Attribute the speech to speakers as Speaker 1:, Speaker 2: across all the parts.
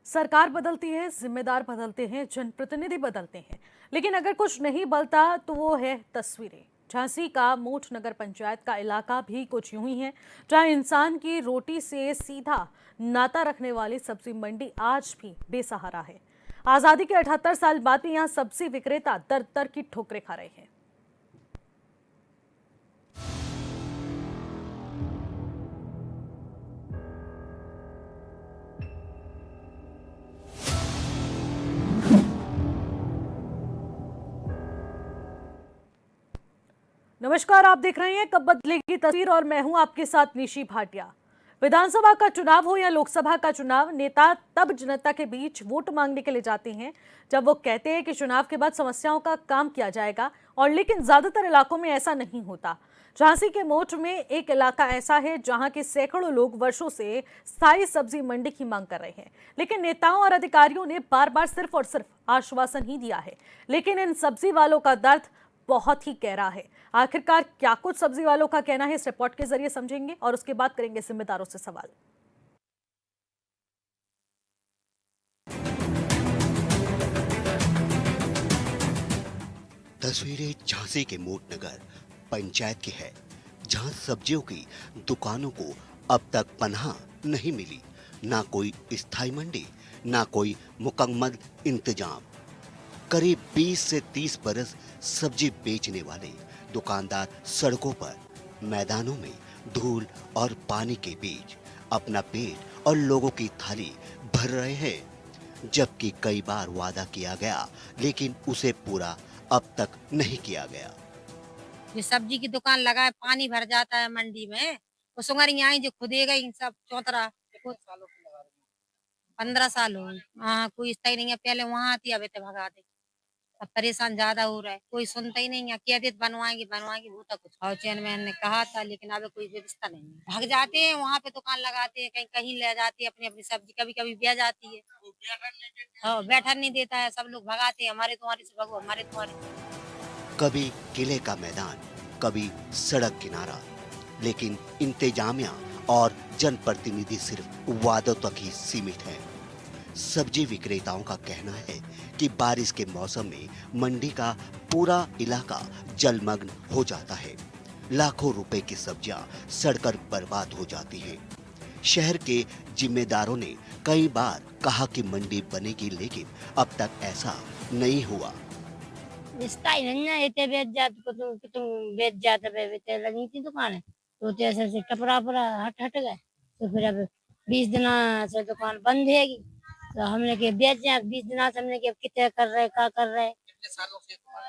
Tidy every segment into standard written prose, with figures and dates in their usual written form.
Speaker 1: सरकार बदलती है, जिम्मेदार बदलते हैं, जनप्रतिनिधि बदलते हैं, लेकिन अगर कुछ नहीं बदलता तो वो है तस्वीरें। झांसी का मोठ नगर पंचायत का इलाका भी कुछ यूं ही है, जहां इंसान की रोटी से सीधा नाता रखने वाली सब्जी मंडी आज भी बेसहारा है। आजादी के 78 साल बाद भी यहाँ सब्जी विक्रेता दर दर की ठोकरें खा रहे हैं। नमस्कार, आप देख रहे हैं कब बदलेगी तस्वीर और मैं हूं आपके साथ निशी भाटिया। विधानसभा का चुनाव हो या लोकसभा का चुनाव, नेता तब जनता के बीच वोट मांगने के लिए जाते हैं जब वो कहते हैं कि चुनाव के बाद समस्याओं का काम किया जाएगा, और लेकिन ज्यादातर इलाकों में ऐसा नहीं होता। झांसी के मोठ में एक इलाका ऐसा है जहां के सैकड़ों लोग वर्षों से स्थायी सब्जी मंडी की मांग कर रहे हैं, लेकिन नेताओं और अधिकारियों ने बार बार सिर्फ और सिर्फ आश्वासन ही दिया है। लेकिन इन सब्जी वालों का दर्द बहुत ही गहरा है। आखिरकार क्या कुछ सब्जी वालों का कहना है, इस रिपोर्ट के जरिए समझेंगे और उसके बाद करेंगे जिम्मेदारों से सवाल।
Speaker 2: तस्वीरें झांसी के मोट नगर पंचायत की है, जहां सब्जियों की दुकानों को अब तक पनाह नहीं मिली। ना कोई स्थायी मंडी, ना कोई मुकम्मल इंतजाम। करीब 20 से 30 बरस सब्जी बेचने वाले दुकानदार सड़कों पर, मैदानों में धूल और पानी के बीच अपना पेट और लोगों की थाली भर रहे हैं। जबकि कई बार वादा किया गया, लेकिन उसे पूरा अब तक नहीं किया गया।
Speaker 3: ये सब्जी की दुकान लगा है, पानी भर जाता है मंडी में। वो सुंगरियाँ आई जो खुदे गई सब चौतरा। 15 साल हो गए। हाँ, कोई स्थायी नहीं है। पहले वहाँ आती, अब इतने भगा दे। अब परेशान ज्यादा हो रहा है, कोई सुनता ही नहीं है। कह देते बनवाएंगे बनवाएंगे, वो तो कुछ और चेयरमैन ने कहा था, लेकिन अब कोई व्यवस्था नहीं है। भाग जाते हैं, वहाँ पे दुकान लगाते हैं, कहीं कहीं ले जाते हैं अपनी अपनी सब्जी। कभी कभी बह जाती है। हाँ, बैठन नहीं देता है, सब लोग भगाते हैं, हमारे तुम्हारे से भगो, हमारे तुम्हारे।
Speaker 2: कभी किले का मैदान, कभी सड़क किनारा, लेकिन इंतजामिया और जनप्रतिनिधि सिर्फ वादों तक ही सीमित हैं। सब्जी विक्रेताओं का कहना है कि बारिश के मौसम में मंडी का पूरा इलाका जलमग्न हो जाता है। लाखों रुपए की सब्जियां सड़कर बर्बाद हो जाती हैं। शहर के जिम्मेदारों ने कई बार कहा कि मंडी बनेगी, लेकिन अब तक ऐसा नहीं हुआ।
Speaker 3: स्थायी नहीं है, इतने बेच जाते को तुम बेच जाते इतने लगी थी दुकान। तो जैसे से कपड़ा पूरा हट हट गए। तो फिर अब 20 दिन से दुकान बंद हैगी। तो हमने के बेच जाए 20 दिन से, हमने के कितने कर रहे, क्या कर रहे।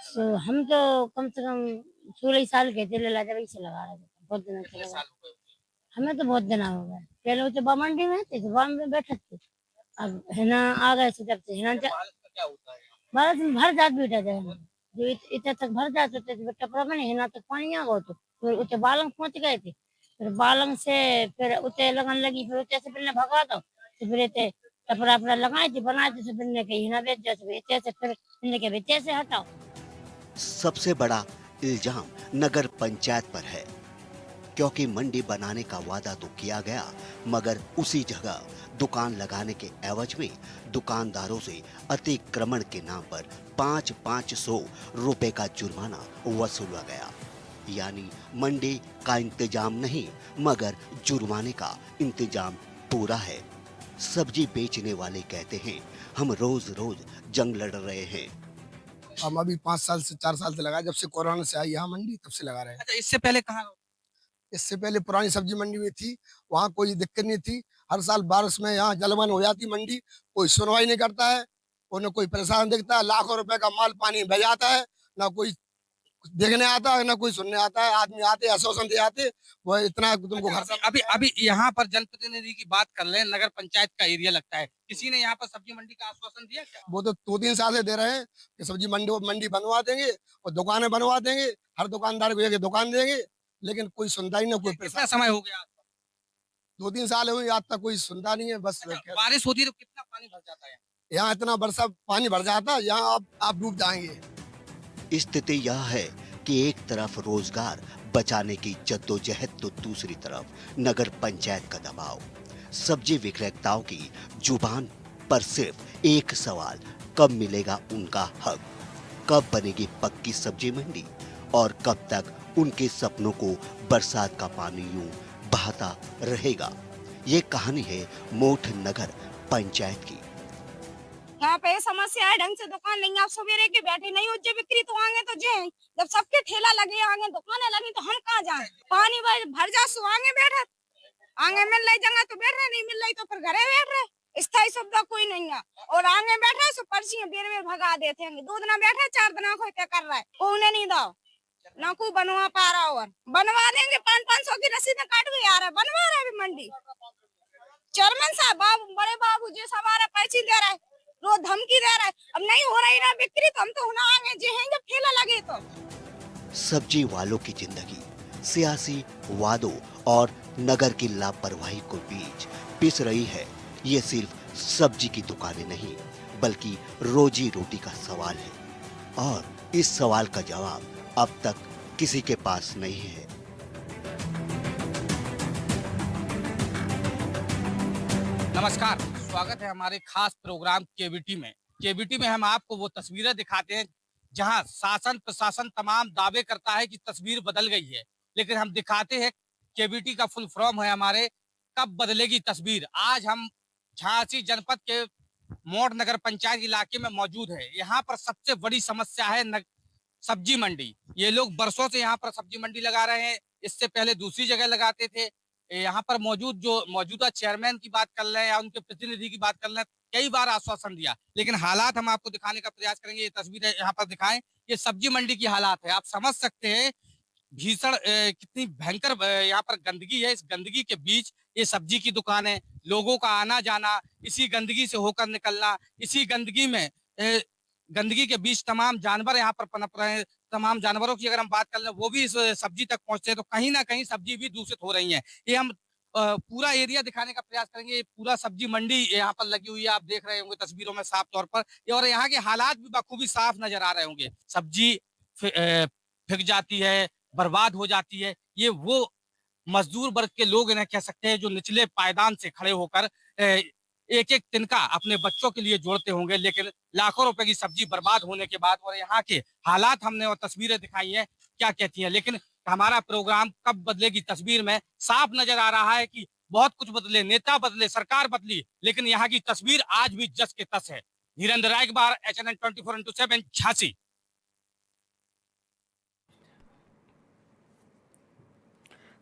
Speaker 3: तो हम तो कम से कम 16 साल के थे, जब से लगा रहे थे, बहुत दिन से लगा। हमें तो बहुत दिन हो गए। पहले तो बा मंडी में थे, तो में बैठे थे। अब है ना आ गए से, जब से है ना भारत में भर जात बेटा जाए जो इतने तक भर जाते थे, टपरा में नहीं ना तक पानी आ गो। तो फिर उते बालंग पहुंच गए थे। फिर बालंग से फिर उते लगन लगी, फिर उते से पहले भगवा दो। तो फिर इतने टपरा अपना लगाए थे, बनाए थे, फिर ने कहीं ना बेच जैसे इतने से, फिर इनने के बेचे से हटाओ।
Speaker 2: सबसे बड़ा इल्जाम नगर पंचायत पर है, क्योंकि मंडी बनाने का वादा तो किया गया, मगर उसी जगह दुकान लगाने के एवज में दुकानदारों से अतिक्रमण के नाम पर 500 रुपए का जुर्माना वसूला गया। यानी मंडी का इंतजाम नहीं, मगर जुर्माने का इंतजाम पूरा है। सब्जी बेचने वाले कहते हैं, हम रोज रोज जंग लड़ रहे हैं।
Speaker 4: हम अभी 5 साल से 4 साल से लगाए, जब से कोरोना से आई यहाँ मंडी, तब से लगा रहे हैं।
Speaker 5: अच्छा, इससे पहले कहाँ?
Speaker 4: इससे पहले पुरानी सब्जी मंडी में थी, वहाँ कोई दिक्कत नहीं थी। हर साल बारिश में यहाँ जलमग्न हो जाती मंडी, कोई सुनवाई नहीं करता है, उन्हें कोई परेशान दिखता है। लाखों रुपए का माल पानी बह जाता है, ना कोई देखने आता है, ना कोई सुनने आता है। आदमी आते आश्वासन दे आते, वो इतना तुमको
Speaker 5: अच्छा,
Speaker 4: खर्चा।
Speaker 5: अभी अभी यहाँ पर जनप्रतिनिधि की बात कर ले, नगर पंचायत का एरिया लगता है, किसी ने यहाँ पर सब्जी मंडी का आश्वासन दिया क्या?
Speaker 4: वो तो 2-3 साल से दे रहे हैं कि सब्जी मंडी मंडी बनवा देंगे और दुकानें बनवा देंगे, हर दुकानदार को एक दुकान देंगे, लेकिन कोई सुनता ही नहीं, कोई
Speaker 5: कितना समय हो गया?
Speaker 4: 2-3 साल हुए, आज तक कोई सुनता नहीं है। बस
Speaker 5: अच्छा, बारिश होती है तो कितना पानी भर जाता है?
Speaker 4: यहाँ इतना बरसा पानी भर जाता है, यहाँ आप डूब जाएंगे।
Speaker 2: स्थिति यह है कि एक तरफ रोजगार बचाने की जद्दोजहद, तो दूसरी तरफ नगर पंचायत का दबाव। सब्जी विक्रेताओं की जुबान पर सिर्फ एक सवाल, कब मिलेगा उनका हक? कब बनेगी पक्की सब्जी मंडी और कब तक उनके सपनों को बरसात का पानी यूं बहता रहेगा? ये कहानी है मोठ नगर पंचायत की।
Speaker 6: यहाँ पे समस्या है, ढंग से दुकान नहीं, आप सवेरे के बैठे नहीं हो, जो बिक्री तो आगे तो जे जब सबके ठेला लगे आगे दुकानें लगी तो हम कहाँ जाए? पानी भर जा सो आगे बैठे, आगे मिल रही जगह तो बैठ रहे, नहीं मिल रही तो फिर घरे बैठ रहे। स्थायी सुविधा कोई नहीं है और आगे बैठे सो पर्चियां बेर बेर भगा देते हैं। 2 दिन बैठे 4 दिन को कर रहा है, कोई नहीं दो ना को बनवा पा रहा, और बनवा देंगे 500 की रसीद काट के आ रहा है, बनवा रहे अभी मंडी। चेयरमैन साहब बड़े बाबू जी सब आ रहे, पैसे दे रहे, रोज धमकी दे रहा है। अब नहीं हो रही ना बिक्री तो हम तो होना आगे जे हैं जब ठेला लगे तो।
Speaker 2: सब्जी वालों की जिंदगी सियासी वादों और नगर की लापरवाही को बीच पिस रही है। ये सिर्फ सब्जी की दुकानें नहीं बल्कि रोजी रोटी का सवाल है और इस सवाल का जवाब अब तक किसी के पास नहीं है।
Speaker 5: नमस्कार, स्वागत है हमारे खास प्रोग्राम केवीटी में। केवीटी में हम आपको वो तस्वीरें दिखाते हैं जहां शासन प्रशासन तमाम दावे करता है कि तस्वीर बदल गई है, लेकिन हम दिखाते हैं केवीटी का फुल फॉर्म है हमारे कब बदलेगी तस्वीर। आज हम झांसी जनपद के मोठ नगर पंचायत इलाके में मौजूद है। यहाँ पर सबसे बड़ी समस्या है सब्जी मंडी। ये लोग बरसों से यहाँ पर सब्जी मंडी लगा रहे हैं, इससे पहले दूसरी जगह लगाते थे। यहाँ पर मौजूद जो मौजूदा चेयरमैन की बात कर रहे हैं या उनके प्रतिनिधि की बात कर रहे हैं, कई बार आश्वासन दिया, लेकिन हालात हम आपको दिखाने का प्रयास करेंगे। ये तस्वीरें यहाँ पर दिखाएं, ये सब्जी मंडी की हालात है। आप समझ सकते हैं भीषण कितनी भयंकर यहाँ पर गंदगी है। इस गंदगी के बीच ये सब्जी की दुकान है, लोगों का आना जाना, इसी गंदगी से होकर निकलना, इसी गंदगी में गंदगी के बीच तमाम जानवर यहाँ पर पनप रहे हैं। तमाम जानवरों की अगर हम बात कर लें वो भी इस सब्जी तक पहुंचते हैं, तो कहीं ना कहीं सब्जी भी दूषित हो रही है। ये हम पूरा एरिया दिखाने का प्रयास करेंगे। ये पूरा सब्जी मंडी यहाँ पर लगी हुई है, आप देख रहे होंगे तस्वीरों में साफ तौर पर, और यहाँ के हालात भी बखूबी साफ नजर आ रहे होंगे। सब्जी फिक जाती है, बर्बाद हो जाती है। ये वो मजदूर वर्ग के लोग इन्हें कह सकते हैं जो निचले पायदान से खड़े होकर एक एक तिनका अपने बच्चों के लिए जोड़ते होंगे, लेकिन लाखों रुपए की सब्जी बर्बाद होने के बाद, और यहाँ के हालात हमने और तस्वीरें दिखाई हैं क्या कहती हैं। लेकिन हमारा प्रोग्राम कब बदलेगी तस्वीर में साफ नजर आ रहा है कि बहुत कुछ बदले, नेता बदले, सरकार बदली, लेकिन यहाँ की तस्वीर आज भी जस के तस है। Dhirendra रायकबार, HNN 24x7 Jhansi.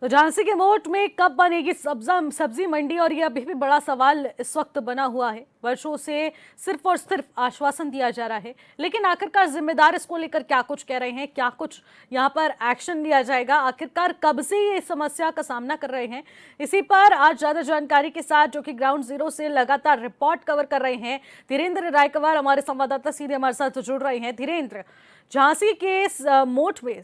Speaker 1: तो झांसी के मोठ में कब बनेगी सब्जी मंडी, और ये अभी भी बड़ा सवाल इस वक्त बना हुआ है। वर्षों से सिर्फ और सिर्फ आश्वासन दिया जा रहा है, लेकिन आखिरकार जिम्मेदार इसको लेकर क्या कुछ कह रहे हैं, क्या कुछ यहाँ पर एक्शन लिया जाएगा, आखिरकार कब से ये समस्या का सामना कर रहे हैं, इसी पर आज ज्यादा जानकारी के साथ जो कि ग्राउंड जीरो से लगातार रिपोर्ट कवर कर रहे हैं धीरेन्द्र रायकवार, हमारे संवाददाता सीधे हमारे साथ जुड़ रहे हैं। धीरेन्द्र, झांसी के मोठ में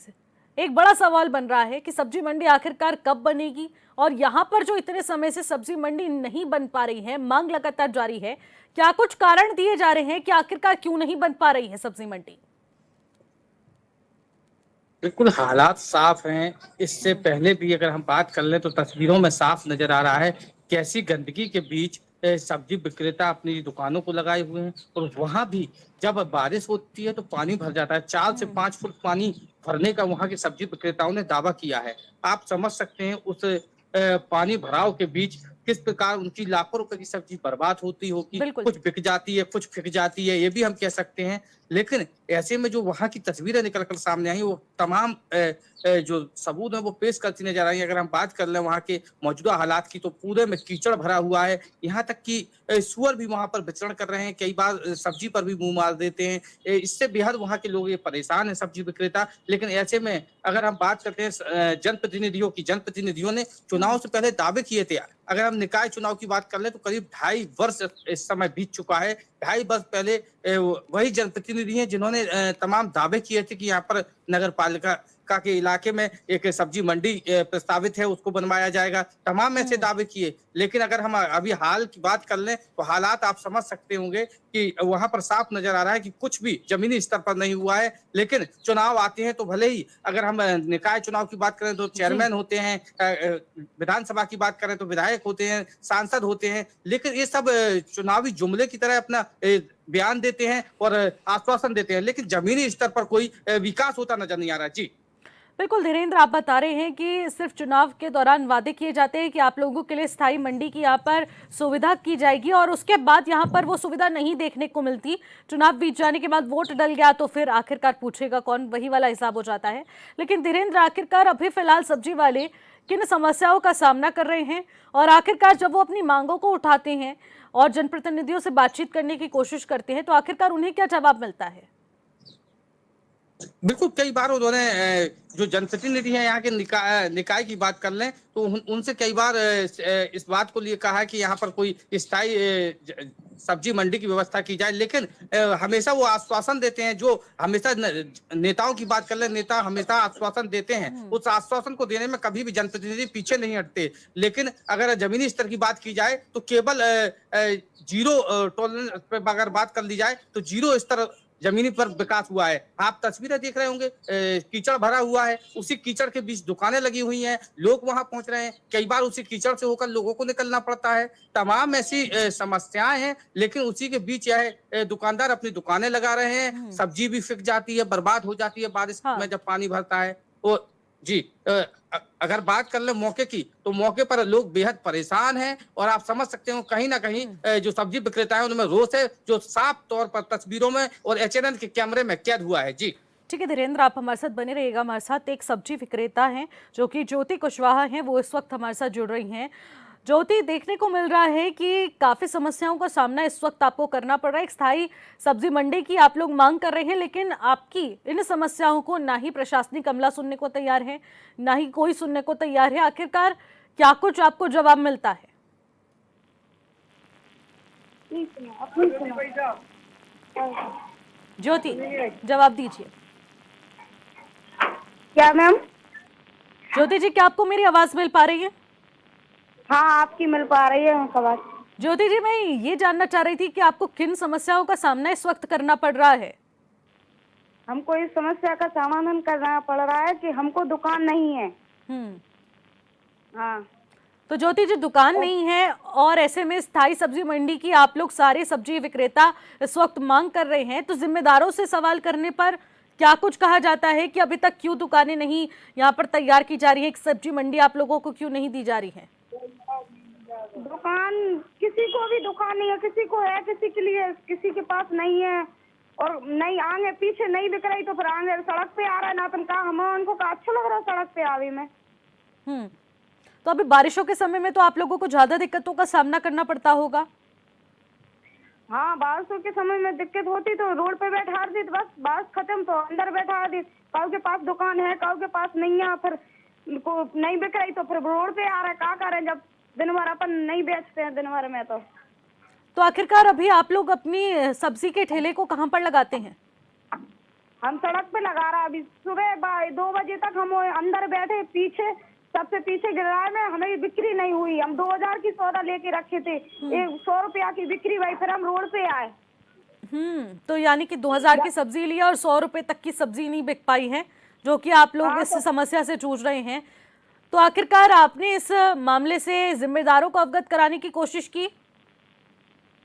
Speaker 1: एक बड़ा सवाल बन रहा है कि सब्जी मंडी आखिरकार कब बनेगी, और यहाँ पर जो इतने समय से सब्जी मंडी नहीं बन पा रही है, मांग लगातार जारी है, क्या कुछ कारण दिए जा रहे हैं कि आखिरकार क्यों नहीं बन पा रही है सब्जी मंडी?
Speaker 7: बिल्कुल हालात साफ हैं। इससे पहले भी अगर हम बात कर लें तो तस्वीरों में साफ नजर आ रहा है कैसी गंदगी के बीच सब्जी विक्रेता अपनी दुकानों को लगाए हुए हैं, और वहां भी जब बारिश होती है तो पानी भर जाता है। 4 से 5 फुट पानी भरने का वहां के सब्जी विक्रेताओं ने दावा किया है। आप समझ सकते हैं उस पानी भराव के बीच किस प्रकार उनकी लाखों रुपए की सब्जी बर्बाद होती होगी। कुछ बिक जाती है, कुछ फिक जाती है, ये भी हम कह सकते हैं। लेकिन ऐसे में जो वहां की तस्वीरें निकल कर सामने आई, वो तमाम जो सबूत है वो पेश करती नजर आई। अगर हम बात कर लें वहां के मौजूदा हालात की, तो पूरे में कीचड़ भरा हुआ है। यहाँ तक कि सुअर भी वहां पर विचरण कर रहे हैं, कई बार सब्जी पर भी मुंह मार देते हैं। इससे बेहद वहां के लोग ये परेशान है सब्जी विक्रेता। लेकिन ऐसे में अगर हम बात करते हैं जनप्रतिनिधियों की, जनप्रतिनिधियों ने चुनाव से पहले दावे किए थे। अगर हम निकाय चुनाव की बात कर ले तो करीब 2.5 वर्ष इस समय बीत चुका है। 2.5 वर्ष पहले वही जनप्रतिनिधि हैं जिन्होंने तमाम दावे किए थे कि यहाँ पर नगर पालिका का के इलाके में एक सब्जी मंडी प्रस्तावित है, उसको बनवाया जाएगा। तमाम ऐसे दावे किए, लेकिन अगर हम अभी हाल की बात कर लें तो हालात आप समझ सकते होंगे कि वहां पर साफ नजर आ रहा है कि कुछ भी जमीनी स्तर पर नहीं हुआ है। लेकिन चुनाव आते हैं तो भले ही अगर हम निकाय चुनाव की बात करें तो चेयरमैन होते हैं, विधानसभा की बात करें तो विधायक होते हैं, सांसद होते हैं, लेकिन ये सब चुनावी जुमले की तरह अपना बयान देते हैं और आश्वासन देते हैं, लेकिन जमीनी स्तर पर कोई विकास होता नजर नहीं आ रहा। जी
Speaker 1: बिल्कुल धीरेन्द्र, आप बता रहे हैं कि सिर्फ चुनाव के दौरान वादे किए जाते हैं कि आप लोगों के लिए स्थायी मंडी की यहाँ पर सुविधा की जाएगी और उसके बाद यहाँ पर वो सुविधा नहीं देखने को मिलती। चुनाव बीत जाने के बाद वोट डल गया तो फिर आखिरकार पूछेगा कौन, वही वाला हिसाब हो जाता है। लेकिन धीरेन्द्र, आखिरकार अभी फिलहाल सब्जी वाले किन समस्याओं का सामना कर रहे हैं और आखिरकार जब वो अपनी मांगों को उठाते हैं और जनप्रतिनिधियों से बातचीत करने की कोशिश करते हैं तो आखिरकार उन्हें क्या जवाब मिलता है?
Speaker 7: बिल्कुल, कई बार उन्होंने जो जनप्रतिनिधि हैं यहाँ के निकाय की बात कर लें तो उनसे कई बार इस बात को लिए कहा है कि यहाँ पर कोई स्थायी सब्जी मंडी की व्यवस्था की जाए, लेकिन हमेशा वो आश्वासन देते हैं। जो हमेशा नेताओं की बात कर ले, नेता हमेशा आश्वासन देते हैं, उस आश्वासन को देने में कभी भी जनप्रतिनिधि पीछे नहीं हटते। लेकिन अगर जमीनी स्तर की बात की जाए तो केवल जीरो टॉलरेंस पे अगर बात कर ली जाए तो जीरो स्तर जमीनी पर विकास हुआ है। आप तस्वीरें देख रहे होंगे, कीचड़ भरा हुआ है, उसी कीचड़ के बीच दुकानें लगी हुई हैं, लोग वहां पहुंच रहे हैं, कई बार उसी कीचड़ से होकर लोगों को निकलना पड़ता है। तमाम ऐसी समस्याएं हैं, लेकिन उसी के बीच यह दुकानदार अपनी दुकानें लगा रहे हैं। सब्जी भी फिक जाती है, बर्बाद हो जाती है बारिश में जब पानी भरता है। और जी अगर बात कर ले मौके की तो मौके पर लोग बेहद परेशान हैं और आप समझ सकते हो कहीं ना कहीं जो सब्जी विक्रेता है उनमें रोष है, जो साफ तौर पर तस्वीरों में और एचएनएन के कैमरे में कैद हुआ है। जी
Speaker 1: ठीक है धीरेन्द्र, आप हमारे साथ बने रहिएगा। हमारे साथ एक सब्जी विक्रेता हैं जो कि ज्योति कुशवाहा हैं, वो इस वक्त हमारे साथ जुड़ रही हैं। ज्योति, देखने को मिल रहा है कि काफ़ी समस्याओं का सामना इस वक्त आपको करना पड़ रहा है। एक स्थायी सब्जी मंडी की आप लोग मांग कर रहे हैं, लेकिन आपकी इन समस्याओं को ना ही प्रशासनिक अमला सुनने को तैयार है, ना ही कोई सुनने को तैयार है। आखिरकार क्या कुछ आपको जवाब मिलता है? ज्योति, जवाब दीजिए।
Speaker 6: क्या मैम?
Speaker 1: ज्योति जी, क्या आपको मेरी आवाज़ मिल पा रही है?
Speaker 6: हाँ, आपकी मिल पा रही है आवाज।
Speaker 1: ज्योति जी, मैं ये जानना चाह रही थी कि आपको किन समस्याओं का सामना इस वक्त करना पड़ रहा है?
Speaker 6: हमको इस समस्या का समाधान करना पड़ रहा है कि हमको दुकान नहीं है। हाँ,
Speaker 1: तो ज्योति जी, दुकान नहीं है और ऐसे में स्थायी सब्जी मंडी की आप लोग सारे सब्जी विक्रेता इस वक्त मांग कर रहे हैं, तो जिम्मेदारों से सवाल करने पर क्या कुछ कहा जाता है कि अभी तक क्यों दुकानें नहीं यहाँ पर तैयार की जा रही है, एक सब्जी मंडी आप लोगों को क्यों नहीं दी जा रही है?
Speaker 6: दुकान किसी को भी दुकान नहीं है, किसी को है, किसी के लिए, किसी के पास नहीं है। और नहीं आगे पीछे नहीं बिक रही तो फिर आगे सड़क पे आ रहा है ना, तुम कहा हम उनको का अच्छा लग रहा है सड़क पे आवे में।
Speaker 1: तो अभी बारिशों के समय में तो आप लोगों को ज्यादा दिक्कतों का सामना करना पड़ता होगा।
Speaker 6: हाँ, बारिशों के समय में दिक्कत होती तो रोड पे बैठा दी, बस बारिश खत्म तो अंदर बैठा दी। काऊ के पास दुकान है, काऊ के पास नहीं है, फिर को नहीं बिक रही तो फिर रोड पे आ रहा है। क्या करें जब दिन भर अपन नहीं बेचते हैं दिन भर में। तो
Speaker 1: आखिरकार अभी आप लोग अपनी सब्जी के ठेले को कहाँ पर लगाते हैं?
Speaker 6: हम सड़क पे लगा रहा है। अभी सुबह 2 बजे तक हम अंदर बैठे, पीछे सबसे पीछे गिराए में हमें बिक्री नहीं हुई। हम 2000 की सौदा लेके रखे थे, 100 रुपया की बिक्री हुई, फिर हम रोड पे आए।
Speaker 1: तो यानी कि 2000 की सब्जी लिया और 100 रुपए तक की सब्जी नहीं बिक पाई है, जो कि आप लोग इस समस्या से जूझ रहे हैं। तो आखिरकार आपने इस मामले से जिम्मेदारों को अवगत कराने की कोशिश की?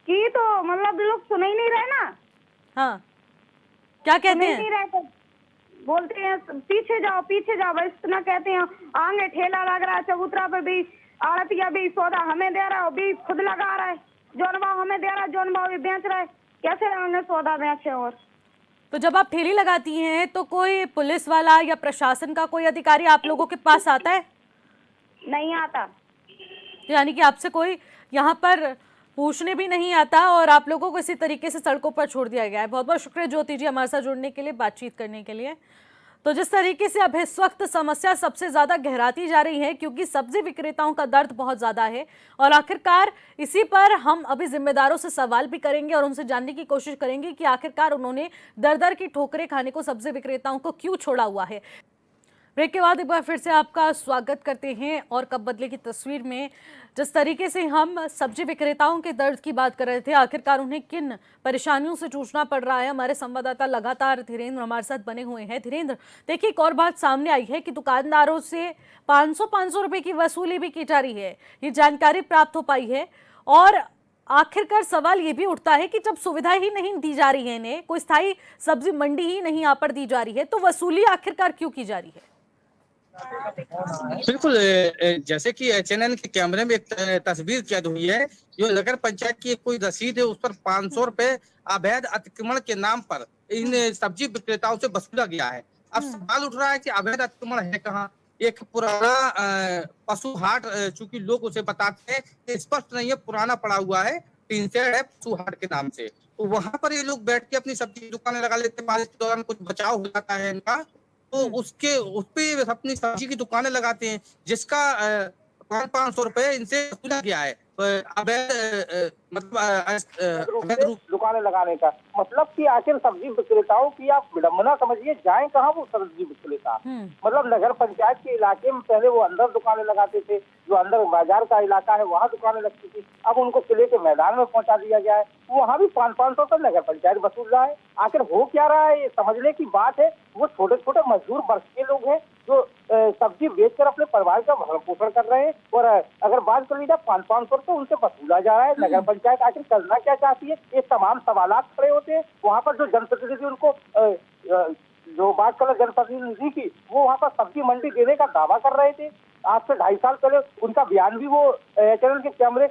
Speaker 6: तो मतलब लोग सुन ही नहीं रहे ना।
Speaker 1: हाँ, क्या कहते हैं?
Speaker 6: नहीं रहे, बोलते हैं पीछे जाओ पीछे जाओ, बस इतना कहते हैं। आगे ठेला लग रहा है चबूतरा पे भी, आड़तिया भी सौदा हमें दे रहा है, भी खुद लगा रहा है। जौन भाव हमें दे रहा है, जौन भाव भी बेच रहा है, कैसे आगे सौदा बेचे? और
Speaker 1: तो जब आप ठेली लगाती हैं तो कोई पुलिस वाला या प्रशासन का कोई अधिकारी आप लोगों के पास आता है?
Speaker 6: नहीं आता।
Speaker 1: तो यानी कि आपसे कोई यहाँ पर पूछने भी नहीं आता और आप लोगों को इसी तरीके से सड़कों पर छोड़ दिया गया है। बहुत बहुत शुक्रिया ज्योति जी हमारे साथ जुड़ने के लिए, बातचीत करने के लिए। तो जिस तरीके से अब इस वक्त समस्या सबसे ज़्यादा गहराती जा रही है, क्योंकि सब्जी विक्रेताओं का दर्द बहुत ज़्यादा है और आखिरकार इसी पर हम अभी जिम्मेदारों से सवाल भी करेंगे और उनसे जानने की कोशिश करेंगे कि आखिरकार उन्होंने दर दर की ठोकरें खाने को सब्जी विक्रेताओं को क्यों छोड़ा हुआ है। ब्रेक के बाद एक बार फिर से आपका स्वागत करते हैं। और कब बदलेगी तस्वीर में जिस तरीके से हम सब्जी विक्रेताओं के दर्द की बात कर रहे थे, आखिरकार उन्हें किन परेशानियों से जूझना पड़ रहा है, हमारे संवाददाता लगातार धीरेन्द्र हमारे साथ बने हुए हैं। धीरेन्द्र, देखिए एक और बात सामने आई है कि दुकानदारों से 500 रुपए की वसूली भी की जा रही है। ये जानकारी प्राप्त हो पाई है और आखिरकार सवाल ये भी उठता है कि जब सुविधा ही नहीं दी जा रही है, इन्हें कोई स्थायी सब्जी मंडी ही नहीं यहाँ पर दी जा रही है, तो वसूली आखिरकार क्यों की जा रही है?
Speaker 7: बिल्कुल, जैसे कि एचएनएन के कैमरे में एक तस्वीर कैद हुई है। जो नगर पंचायत की कोई रसीद है, उस पर 500 रुपए अवैध अतिक्रमण के नाम पर इन सब्जी विक्रेताओं से वसूला गया है। अब सवाल उठ रहा है कि अवैध अतिक्रमण है कहाँ? एक पुराना पशु हाट, चूंकि लोग उसे बताते हैं, स्पष्ट नहीं है, पुराना पड़ा हुआ है, टीन शेड है पशु हाट के नाम से। तो वहां पर ये लोग बैठ के अपनी सब्जी की दुकानें लगा लेते हैं। बारिश के दौरान कुछ बचाव हो जाता है इनका, तो उस पे अपनी सब्जी की दुकानें लगाते हैं, जिसका 500 रुपए इनसे वसूला गया है। अवैध रूप
Speaker 8: दुकानें लगाने का मतलब कि आखिर सब्जी विक्रेताओं की आप विडम्बना समझिए, जाए कहाँ वो सब्जी विक्रेता। मतलब नगर पंचायत के इलाके में पहले वो अंदर दुकानें लगाते थे, जो अंदर बाजार का इलाका है वहाँ दुकानें लगती थी। अब उनको किले के मैदान में पहुंचा दिया गया है, वहाँ भी 500 रुपए नगर पंचायत वसूल रहा है। आखिर हो क्या रहा है, ये समझने की बात है। वो छोटे छोटे मजदूर वर्ग के लोग हैं जो सब्जी बेचकर अपने परिवार का भरण पोषण कर रहे हैं, और अगर बात कर ली जाए 500 रुपए उनसे वसूला जा रहा है। नगर पंचायत आखिर करना क्या चाहती है, ये तमाम सवालात खड़े होते हैं। वहाँ पर जो जनप्रतिनिधि उनको जो बात कर रहे जनप्रतिनिधि की, वो वहाँ पर सब्जी मंडी देने का दावा कर रहे थे। आज से 2.5 साल पहले उनका बयान भी वो चैनल के कैमरे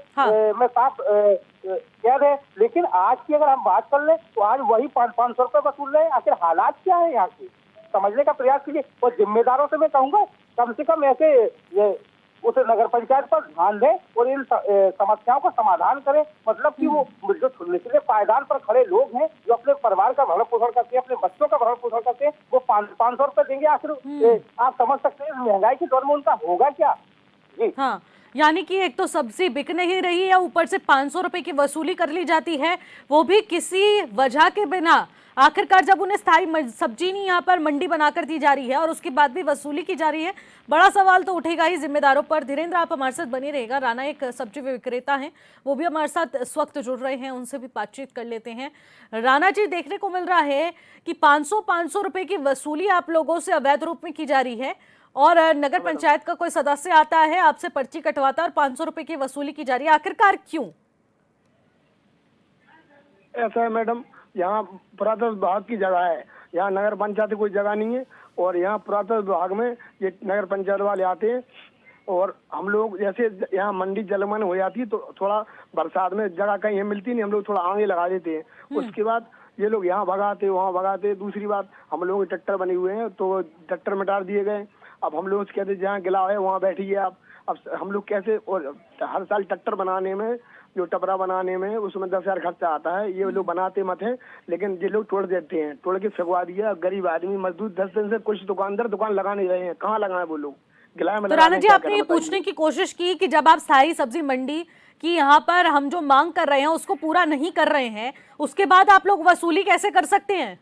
Speaker 8: में साफ कैद है। लेकिन आज की अगर हम बात कर ले तो आज वही 500 रुपए वसूल रहे हैं। आखिर हालात क्या है यहाँ के, समझने का प्रयास कीजिए। और जिम्मेदारों से मैं कहूंगा कम से कम ऐसे उस नगर पंचायत पर ध्यान दें और इन समस्याओं का समाधान करें। मतलब कि वो जो निचले पायदान पर खड़े लोग हैं, जो अपने परिवार का भरण पोषण करते हैं, अपने बच्चों का भरण पोषण करते हैं, वो 500 रुपए देंगे। आखिर आप समझ सकते हैं महंगाई के दौर में उनका होगा क्या। जी
Speaker 1: हाँ, यानी कि एक तो सब्जी बिक नहीं रही है, ऊपर से 500 रुपए की वसूली कर ली जाती है, वो भी किसी वजह के बिना। आखिरकार जब उन्हें स्थायी सब्जी नहीं यहाँ पर मंडी बनाकर दी जा रही है और उसके बाद भी वसूली की जा रही है, बड़ा सवाल तो उठेगा ही जिम्मेदारों पर। धीरेन्द्र, आप हमारे साथ बने रहेगा। राणा एक सब्जी विक्रेता हैं, वो भी हमारे साथ इस वक्त जुड़ रहे हैं, उनसे भी बातचीत कर लेते हैं। राणा जी, देखने को मिल रहा है कि 500 रुपए की वसूली आप लोगों से अवैध रूप में की जा रही है, और नगर पंचायत का कोई सदस्य आता है, आपसे पर्ची कटवाता है और 500 रुपए की वसूली की जा रही है। आखिरकार क्यों
Speaker 9: ऐसा है मैडम? यहाँ पुरातत्व विभाग की जगह है, यहाँ नगर पंचायत की कोई जगह नहीं है। और यहाँ पुरातत्व विभाग में ये नगर पंचायत वाले आते हैं, और हम लोग जैसे यहाँ मंडी जलमन हो जाती है तो थोड़ा बरसात में जगह कहीं मिलती नहीं, हम लोग थोड़ा आगे लगा देते हैं। उसके बाद ये लोग यहाँ भगाते वहाँ भगाते। दूसरी बात, हम लोग ट्रैक्टर बने हुए हैं तो ट्रैक्टर में डाल दिए गए। अब हम लोग कहते जहाँ गिला है वहाँ बैठिए आप। अब हम लोग कैसे, और हर साल ट्रैक्टर बनाने में, जो टपरा बनाने में, उसमें 10,000 खर्चा आता है। ये लोग बनाते मत हैं, लेकिन ये लोग तोड़ देते हैं, तोड़ के फेंकवा दिया। गरीब आदमी मजदूर 10 दिन से कुछ दुकानदार दुकान लगा नहीं रहे हैं, कहाँ लगाए वो लोग? गिलाए में।
Speaker 1: तो राणा जी, आपने ये पूछने की कोशिश की कि जब आप स्थायी सब्जी मंडी की यहाँ पर हम जो मांग कर रहे हैं उसको पूरा नहीं कर रहे हैं, उसके बाद आप लोग वसूली कैसे कर सकते हैं?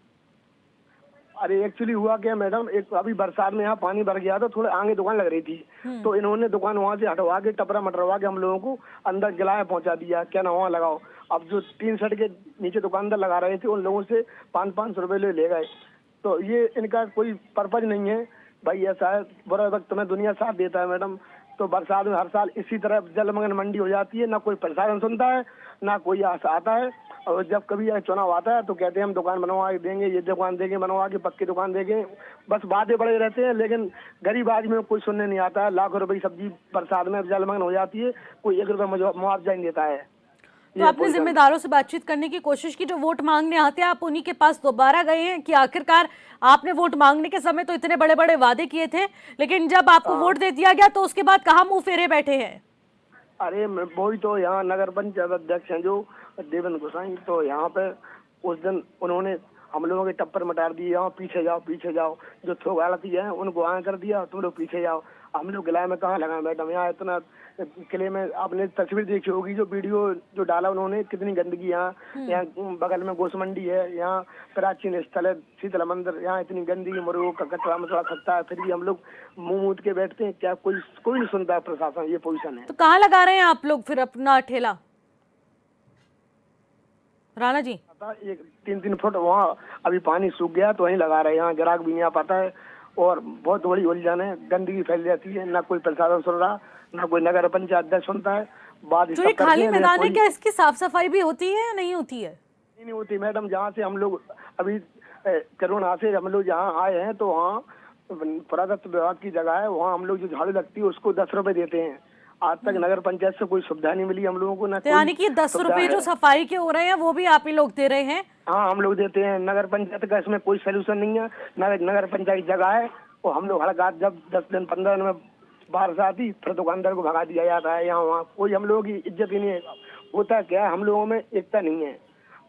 Speaker 9: अरे एक्चुअली हुआ क्या मैडम, एक अभी बरसात में यहाँ पानी भर गया था, थोड़े आगे दुकान लग रही थी, तो इन्होंने दुकान वहाँ से हटवा के टपरा मटरवा के हम लोगों को अंदर गिलाया पहुँचा दिया, क्या ना वहाँ लगाओ। अब जो 3 सेट के नीचे दुकानदार लगा रहे थे उन लोगों से 500 रुपए ले गए। तो ये इनका कोई पर्पज नहीं है भाई। ऐसा है, बुरा वक्त में दुनिया साथ देता है मैडम। तो बरसात में हर साल इसी तरह जलमग्न मंडी हो जाती है, ना कोई प्रशासन सुनता है, ना कोई आता है। और जब कभी चुनाव आता है तो कहते हैं हम दुकान बनवा के देंगे, ये दुकान देंगे बनवा के, पक्की दुकान देंगे, बस बातें बड़े रहते हैं, लेकिन गरीब आदमी में कोई सुनने नहीं आता है। लाखों रुपए सब्जी बरसात में जलमग्न हो जाती है, कोई 1 रुपए मुआवजा नहीं देता है।
Speaker 1: तो आपने जिम्मेदारों से बातचीत करने की कोशिश की, जो वोट मांगने आते हैं, आप उन्हीं के पास दोबारा गए हैं कि आखिरकार आपने वोट मांगने के समय तो इतने बड़े बड़े वादे किए थे, लेकिन जब आपको वोट दे दिया गया तो उसके बाद कहाँ मुंह फेरे बैठे हैं?
Speaker 9: अरे वही तो, यहाँ नगर पंचायत अध्यक्ष हैं जो देवेंद्र गोसाई, तो यहाँ पे उस दिन उन्होंने हम लोगों के टप्पर मटार दिए, यहाँ पीछे जाओ, जो थोक आड़ती है उनको आगे कर दिया, तुम लोग पीछे जाओ। हम लोग गिलाए में कहाँ लगाए मैडम, यहाँ इतना किले में आपने तस्वीर देखी होगी, जो वीडियो जो डाला उन्होंने, कितनी गंदगी यहाँ बगल में गोश मंडी है, यहाँ प्राचीन स्थल है शीतला मंदिर, यहाँ इतनी गंदगी, मुर्गों का कचरा मचरा खकता है, फिर भी हम लोग मुंह मूद के बैठते हैं, क्या कोई नहीं सुनता है प्रशासन, ये पोजीशन है।
Speaker 1: तो कहाँ लगा रहे हैं आप लोग फिर अपना ठेला राणा जी?
Speaker 9: 3-3 फुट वहाँ अभी पानी सूख गया तो वहीं लगा रहे हैं, यहाँ ग्राहक भी नहीं आ पाता है और बहुत बड़ी उलझन है, गंदगी फैल जाती है, ना कोई प्रशासन सुन रहा, ना कोई नगर पंचायत अध्यक्ष सुनता है। बात
Speaker 1: जो ये खाली मैदान है, क्या इसकी साफ सफाई भी होती है या नहीं होती है?
Speaker 9: नहीं होती मैडम, जहाँ से हम लोग अभी करोना से हम लोग जहाँ आए हैं तो वहाँ पुरातत्व विभाग की जगह है, वहाँ हम लोग जो झाड़ू लगती है उसको 10 रुपए देते हैं। आज तक नगर पंचायत से कोई सुविधा नहीं मिली हम लोगों को, ना
Speaker 1: तो यानी कि 10 रुपए जो सफाई के हो रहे हैं वो भी आप ही लोग दे रहे हैं?
Speaker 9: हाँ, हम लोग देते हैं। नगर पंचायत का इसमें कोई सोल्यूशन नहीं है। नगर पंचायत जगह है वो हम लोग हड़का, जब 10 दिन 15 दिन में बारिश आती फिर दुकानदार को भगा दिया जाता है। यहाँ वहाँ कोई हम लोगों की इज्जत ही नहीं है। होता क्या है, हम लोगों में एकता नहीं है।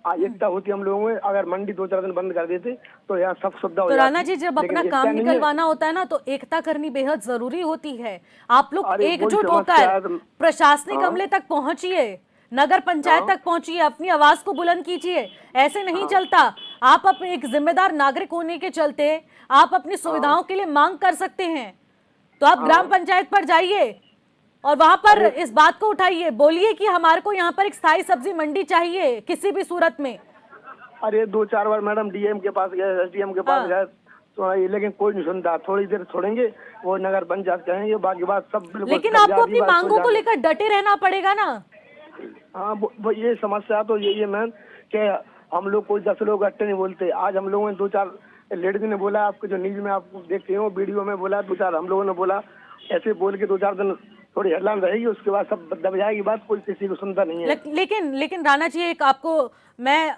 Speaker 9: एकता होती हम लोगों में, अगर मंडी 2-4 दिन बंद कर देते तो यहाँ सब सुविधा हो जाती।
Speaker 1: तो राणा जी, जब अपना काम निकलवाना होता है ना तो एकता करनी बेहद जरूरी होती है। आप लोग एकजुट होकर प्रशासनिक अमले तक पहुंचिए, नगर पंचायत तक पहुंचिए, अपनी आवाज को बुलंद कीजिए। ऐसे नहीं चलता। आप अपने एक जिम्मेदार नागरिक होने के चलते आप अपनी सुविधाओं के लिए मांग कर सकते हैं, तो आप ग्राम पंचायत पर जाइए और वहां पर इस बात को उठाइए, बोलिए कि हमारे को यहाँ पर एक स्थायी सब्जी मंडी चाहिए किसी भी सूरत में।
Speaker 9: अरे 2-4 बार मैडम डीएम के पास गए, एसडीएम के पास गए तो लेकिन कोई नहीं सुनता। थोड़ी देर छोड़ेंगे वो नगर पंचायत कहेंगे, बाकी बात सब बिल्कुल।
Speaker 1: लेकिन आपको अपनी मांगों को लेकर डटे रहना पड़ेगा ना।
Speaker 9: हाँ, वो ये समस्या तो यही है मैम कि हम लोग कोई 10 लोग इकट्ठे नहीं बोलते। आज हम लोगों ने 2-4 लेडीज ने बोला, आपको जो न्यूज में आप देखते हो वीडियो में बोला, 2-4 हम लोगों ने बोला, ऐसे बोल के 2-4 दिन थोड़ी हेडलाइन रहेगी, उसके बाद सब दब जाएगी बात, कोई किसी को सुनता नहीं है।
Speaker 1: लेकिन राणा जी, एक आपको मैं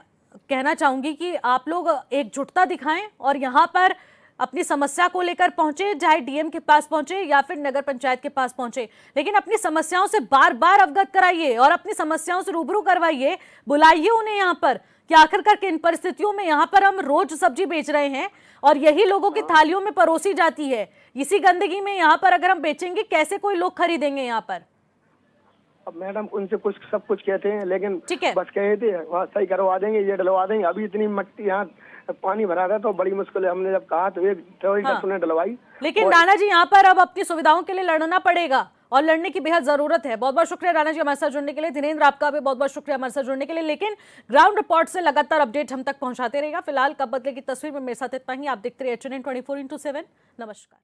Speaker 1: कहना चाहूंगी कि आप लोग एकजुटता दिखाएं और यहाँ पर अपनी समस्या को लेकर पहुंचे, चाहे डीएम के पास पहुंचे या फिर नगर पंचायत के पास पहुंचे, लेकिन अपनी समस्याओं से बार बार अवगत कराइए और अपनी समस्याओं से रूबरू करवाइए, बुलाइए उन्हें यहाँ पर कि आखिरकार किन परिस्थितियों में यहाँ पर हम रोज सब्जी बेच रहे हैं और यही लोगों की थालियों में परोसी जाती है। इसी गंदगी में यहाँ पर अगर हम बेचेंगे, कैसे कोई लोग खरीदेंगे यहाँ पर?
Speaker 9: अब मैडम उनसे कुछ सब कुछ कहते हैं, लेकिन
Speaker 1: ठीक है,
Speaker 9: बस कहे थे वहाँ सही करवा देंगे, ये डलवा देंगे। अभी इतनी मट्टी यहाँ पानी भरा था तो बड़ी मुश्किल है, हमने जब कहा तो एक थोड़ी डलवाई।
Speaker 1: लेकिन राणा जी, यहाँ पर अब अपनी सुविधाओं के लिए लड़ना पड़ेगा और लड़ने की बेहद जरूरत है। बहुत बहुत शुक्रिया राणा जी हमारे साथ जुड़ने के लिए। धीरेन्द्र, आपका भी बहुत बहुत शुक्रिया हमारे साथ जुड़ने के लिए। लेकिन ग्राउंड रिपोर्ट से लगातार अपडेट हम तक पहुंचाते रहेगा। फिलहाल कब बदले की तस्वीर में मेरे साथ इतना ही। आप देखते रहिए HNN 24/7। नमस्कार।